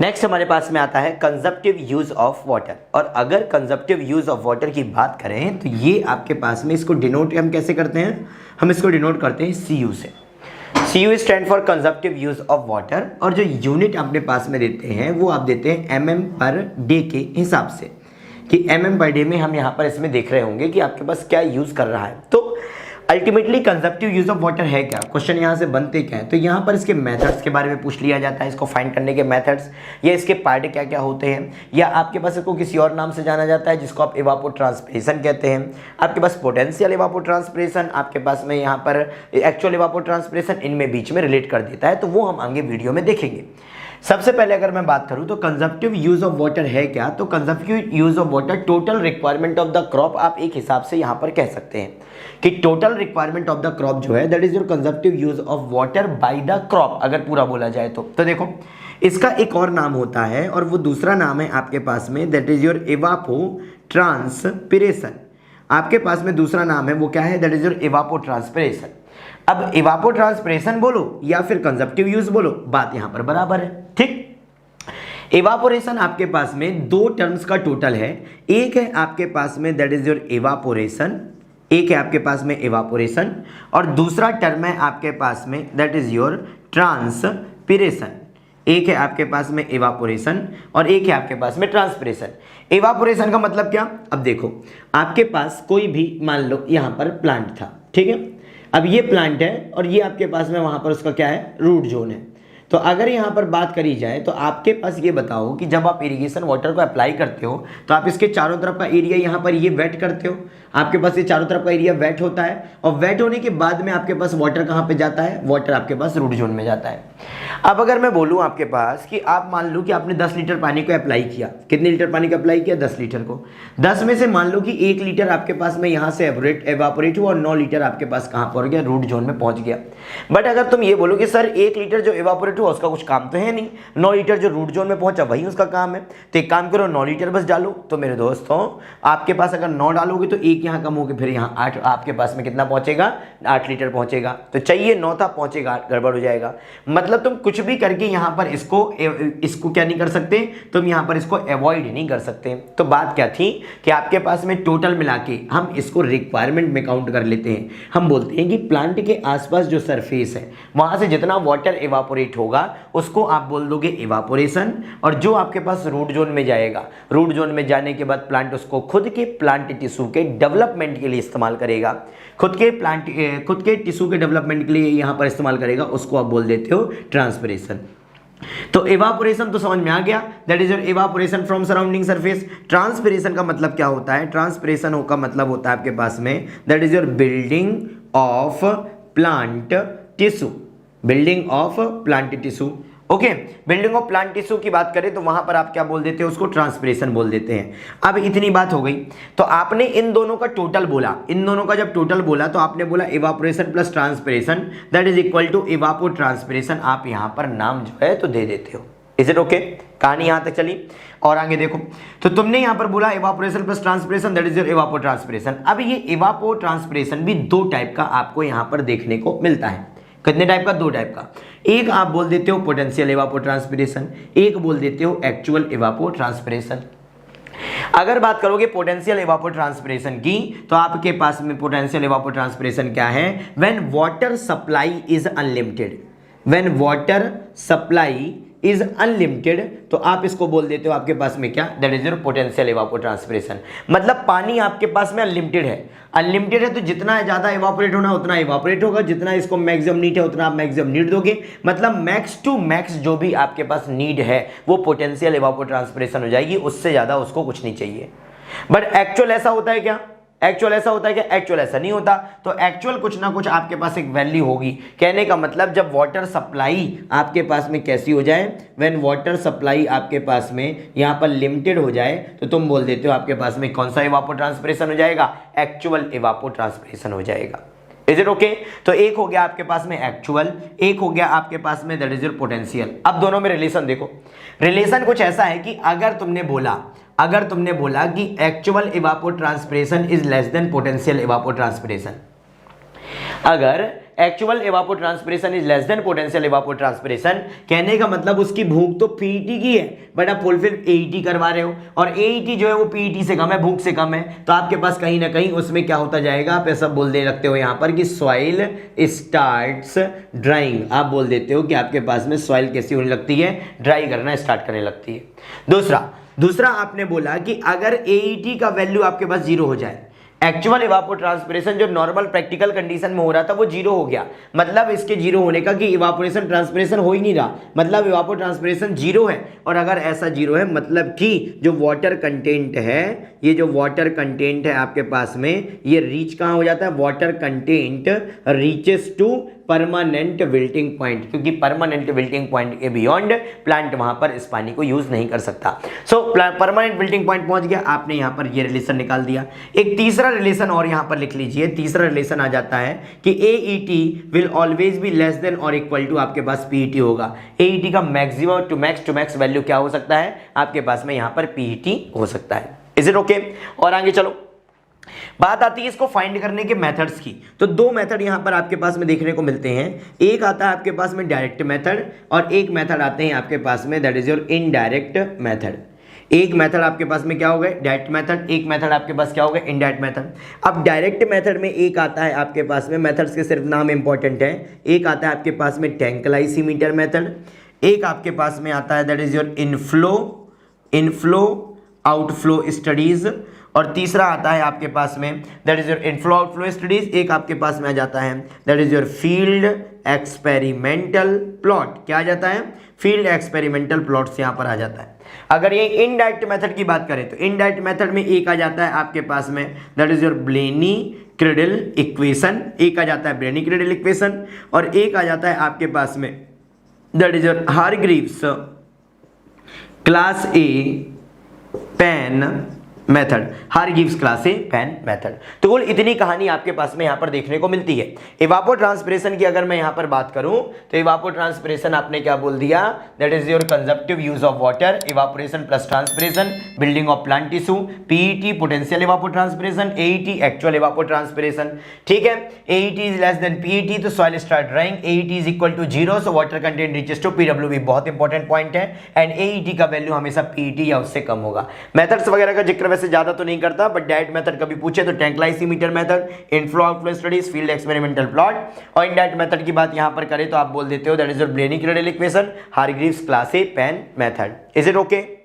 Next हमारे पास में आता है कंजप्टिव यूज ऑफ वाटर। और अगर कंजप्टिव यूज ऑफ वाटर की बात करें तो ये आपके पास में इसको डिनोट हम कैसे करते हैं, हम इसको डिनोट करते हैं CU से। CU stand for consumptive use of water. और जो यूनिट अपने पास में देते हैं वो आप देते हैं mm/डे के हिसाब से, कि mm/डे में हम यहाँ पर इसमें देख रहे होंगे कि आपके पास क्या यूज कर रहा है। तो अल्टीमेटली कंजप्टिव यूज ऑफ वाटर है क्या, क्वेश्चन यहाँ से बनते क्या है, तो यहाँ पर इसके मेथड्स के बारे में पूछ लिया जाता है, इसको फाइंड करने के मेथड्स, या इसके पार्ट क्या क्या होते हैं, या आपके पास इसको किसी और नाम से जाना जाता है जिसको आप इवापोट्रांसपिरेशन कहते हैं। आपके पास पोटेंशियल इवापोट्रांसपिरेशन, आपके पास में यहाँ पर एक्चुअल इवापोट्रांसपिरेशन, इनमें बीच में रिलेट कर देता है, तो वो हम आगे वीडियो में देखेंगे। सबसे पहले अगर मैं बात करूं तो कंजप्टिव यूज ऑफ वाटर है क्या, तो consumptive use of water total requirement of the crop, आप एक हिसाब से यहां पर कह सकते हैं कि total requirement of the crop जो है that is your consumptive use of water by the crop, अगर पूरा बोला जाए तो देखो इसका एक और नाम होता है और वो दूसरा नाम है आपके पास में दैट इज योर इवापोट्रांसपिरेशन। आपके पास में दूसरा नाम है वो क्या है, दैट इज योर इवापोट्रांसपिरेशन। अब इवापोट्रांसपिरेशन बोलो या फिर कंजप्टिव यूज बोलो, बात यहां पर बराबर है, ठीक। इवापोरेशन आपके पास में दो टर्म्स का टोटल है, एक है आपके पास में दैट इज योर इवापोरेशन, एक है आपके पास में इवापोरेशन, और दूसरा टर्म है आपके पास में दैट इज योर ट्रांसपिरेशन। एक है आपके पास में इवापोरेशन और एक है आपके पास में ट्रांसपिरेशन। इवापोरेशन का मतलब क्या, अब देखो आपके पास कोई भी मान लो यहां पर प्लांट था, ठीक है। अब ये प्लांट है और ये आपके पास में वहां पर उसका क्या है, रूट जोन है। तो अगर यहाँ पर बात करी जाए तो आपके पास ये बताओ कि जब आप इरिगेशन वाटर को अप्लाई करते हो तो आप इसके चारों तरफ का एरिया यहाँ पर ये वेट करते हो, आपके पास ये चारों तरफ का एरिया वेट होता है, और वेट होने के बाद में आपके पास वाटर कहाँ पे जाता है, वाटर आपके पास रूट जोन में जाता है। अब अगर मैं बोलूँ आपके पास कि आप मान लो कि आपने 10 लीटर पानी को अप्लाई किया, कितने लीटर पानी को अप्लाई किया, 10 लीटर को। 10 में से मान लो कि 1 लीटर आपके पास में यहाँ से एवापोरेट हुआ और 9 लीटर आपके पास कहाँ पहुँच गया, रूट जोन में पहुँच गया। बट अगर तुम ये बोलो कि सर 1 लीटर जो एवापोरेट हुआ उसका कुछ काम तो है नहीं, 9 लीटर जो रूट जोन में पहुंचा वही उसका काम है, तो एक काम करो 9 लीटर बस डालो। तो मेरे दोस्तों आपके पास अगर 9 डालोगे तो एक यहाँ कम होगी, फिर यहाँ 8, आपके पास में कितना पहुंचेगा, 8 लीटर पहुंचेगा। तो चाहिए 9 था, पहुंचेगा 8, गड़बड़ हो जाएगा। मतलब तुम कुछ भी करके यहाँ पर इसको क्या नहीं कर सकते, तुम यहाँ पर इसको अवॉइड नहीं कर सकते। तो बात क्या थी कि आपके पास में टोटल मिला के हम इसको रिक्वायरमेंट में काउंट कर लेते हैं। हम बोलते हैं कि प्लांट के आसपास जो सरफेस है वहां से जितना वाटर इवापोरेट होगा उसको आप बोल दोगे इवापोरेशन, और जो आपके पास रूट जोन में जाएगा, रूट जोन में जाने के बाद प्लांट उसको खुद के प्लांट टिश्यू के डेवलपमेंट के लिए इस्तेमाल करेगा, खुद के टिश्यू के डेवलपमेंट के लिए यहां पर इस्तेमाल करेगा, उसको आप बोल देते हो ट्रांसपिरेशन। तो इवापोरेशन तो समझ में आ गया, that is your evaporation from surrounding surface. Transpiration का मतलब क्या होता है, ट्रांसपिरेशन का मतलब होता है आपके पास में that is your building of plant tissue, building of plant tissue. Okay, building of plant tissue की बात करें तो वहां पर आप क्या बोल देते हो, उसको ट्रांसपिरेशन बोल देते हैं। अब इतनी बात हो गई, तो आपने इन दोनों का टोटल बोला, इन दोनों का जब टोटल बोला तो आपने बोला evaporation plus transpiration that is equal to evapotranspiration. आप यहां पर नाम जो है तो दे देते हो। इज इट ओके, कहानी यहां तक चली। और आगे देखो, तो तुमने यहां पर बोला evaporation plus transpiration that is your evapotranspiration. अब ये इवापोट्रांसपिरेशन भी दो टाइप का आपको यहां पर देखने को मिलता है। कितने टाइप का, दो टाइप का। एक आप बोल देते हो पोटेंशियल इवापोट्रांसपिरेशन, एक बोल देते हो एक्चुअल इवापोट्रांसपिरेशन। अगर बात करोगे पोटेंशियल इवापोट्रांसपिरेशन की तो आपके पास में पोटेंशियल इवापोट्रांसपिरेशन क्या है, when water supply is unlimited, when water supply is unlimited, तो आप इसको बोल देते हो आपके पास में क्या, दैट इज योर पोटेंशियल इवापोट्रांसपिरेशन। मतलब पानी आपके पास में अनलिमिटेड है, अनलिमिटेड है तो जितना ज्यादा इवापोरेट होना उतना इवापोरेट होगा, जितना इसको मैक्सिमम नीड है उतना आप मैक्सिमम नीड दोगे। मतलब मैक्स टू मैक्स जो भी आपके पास नीड है वो पोटेंशियल इवापोट्रांसपिरेशन हो जाएगी, उससे ज्यादा उसको कुछ नहीं चाहिए। बट एक्चुअल ऐसा होता है क्या, एक्चुअल ऐसा होता है कि एक्चुअल ऐसा नहीं होता। तो एक्चुअल कुछ ना कुछ आपके पास एक वैल्यू होगी। कहने का मतलब जब वाटर सप्लाई आपके पास में कैसी हो जाए, व्हेन वाटर सप्लाई आपके पास में यहाँ पर लिमिटेड हो जाए तो तुम बोल देते हो आपके पास में कौन सा इवापोट्रांसपिरेशन हो जाएगा, एक्चुअल इवापोट्रांसपिरेशन हो जाएगा। Is it okay. तो एक हो गया आपके पास में एक्चुअल, एक हो गया आपके पास में दैट इज योर पोटेंशियल। अब दोनों में रिलेशन देखो, रिलेशन कुछ ऐसा है कि अगर तुमने बोला कि actual evapotranspiration is less than potential evapotranspiration, अगर actual evapotranspiration is less than potential evapotranspiration, कहने का मतलब उसकी भूख तो पीईटी की है बट आप फुलफिल एईटी करवा रहे हो और एईटी जो है वो पीईटी से कम है, भूख से कम है, तो आपके पास कहीं ना कहीं उसमें क्या होता जाएगा, आप ऐसा बोल दे रखते हो यहाँ पर कि सॉइल स्टार्ट्स ड्राइंग, आप बोल देते हो कि आपके पास में सॉइल कैसी होने लगती है, ड्राई करना स्टार्ट करने लगती है। दूसरा आपने बोला कि अगर एईटी का वैल्यू आपके पास जीरो हो जाए, एक्चुअल इवापोट्रांसपिरेशन जो नॉर्मल प्रैक्टिकल कंडीशन में हो रहा था वो जीरो हो गया, मतलब इसके जीरो होने का कि इवापोरेशन ट्रांसपिरेशन हो ही नहीं रहा, मतलब इवापोट्रांसपिरेशन जीरो है। और अगर ऐसा जीरो है मतलब कि जो वाटर कंटेंट है, ये जो वाटर कंटेंट है आपके पास में, ये रीच कहाँ हो जाता है, water content reaches to permanent wilting point, क्योंकि परमानेंट विल्टिंग पॉइंट के बियॉन्ड प्लांट वहां पर इस पानी को यूज नहीं कर सकता। सो परमानेंट विल्टिंग पॉइंट पहुंच गया, आपने यहां पर ये रिलेशन निकाल दिया। एक तीसरा रिलेशन और यहां पर लिख लीजिए, तीसरा रिलेशन आ जाता है कि AET will always be less than और इक्वल टू आपके पास पीईटी होगा। एईटी का मैक्सिमम टू मैक्स वैल्यू क्या हो सकता है, आपके पास में यहां पर पीईटी हो सकता है। Is it okay? और आगे चलो, बात आती है इसको फाइंड करने के मेथड्स की। तो दो मेथड यहां पर आपके पास में देखने को मिलते हैं, एक आता है आपके पास में डायरेक्ट मेथड और एक मेथड आते हैं आपके पास में that is your indirect method. एक मेथड आपके पास में क्या हो गया, डायरेक्ट मेथड, एक मेथड आपके पास क्या हो गया, इनडायरेक्ट मेथड। अब डायरेक्ट मेथड में एक आता है आपके पास में, मेथड्स के सिर्फ नाम इंपॉर्टेंट है, एक आता है आपके पास में टैंकलाइसीमीटर मेथड, एक आपके पास में आता है that is your inflow outflow studies, और तीसरा आता है आपके पास में that is your inflow outflow studies, एक आपके पास में आ जाता है that is your field experimental plot. क्या आ जाता है, फील्ड एक्सपेरिमेंटल प्लॉट्स यहां पर आ जाता है। अगर ये इनडायरेक्ट मेथड की बात करें तो इनडायरेक्ट मेथड में एक आ जाता है आपके पास में that is your Blaney Criddle equation, एक आ जाता है ब्लेनी क्रेडल इक्वेशन, और एक आ जाता है आपके पास में that is your Hargreaves class A pan method, Hargreaves class A pan method. तो कुल इतनी कहानी आपके पास में यहां पर देखने को मिलती है। इवापोट्रांसपिरेशन की अगर मैं यहां पर बात करूं तो इवापोट्रांसपिरेशन आपने क्या बोल दिया, that is your consumptive use of water, evaporation plus transpiration, building of plant tissue, PET potential evapotranspiration, AET actual evapotranspiration. ठीक है, AET is less than PET तो soil start drying, AET is equal to zero so water content reaches to PWB, बहुत important point है, and AET का value हमेशा PET या उससे कम होगा। मेथड्स वगैरह का जिक्र वैसे ज्यादा तो नहीं करता, बट डायरेक्ट मेथड कभी पूछे तो tank lysimeter method, inflow outflow studies, field experimental plot, और इनडायरेक्ट मेथड की बात यहां पर करें तो आप बोल देते हो that is your Blaney Criddle equation, Hargreaves class A pan method. Is it okay?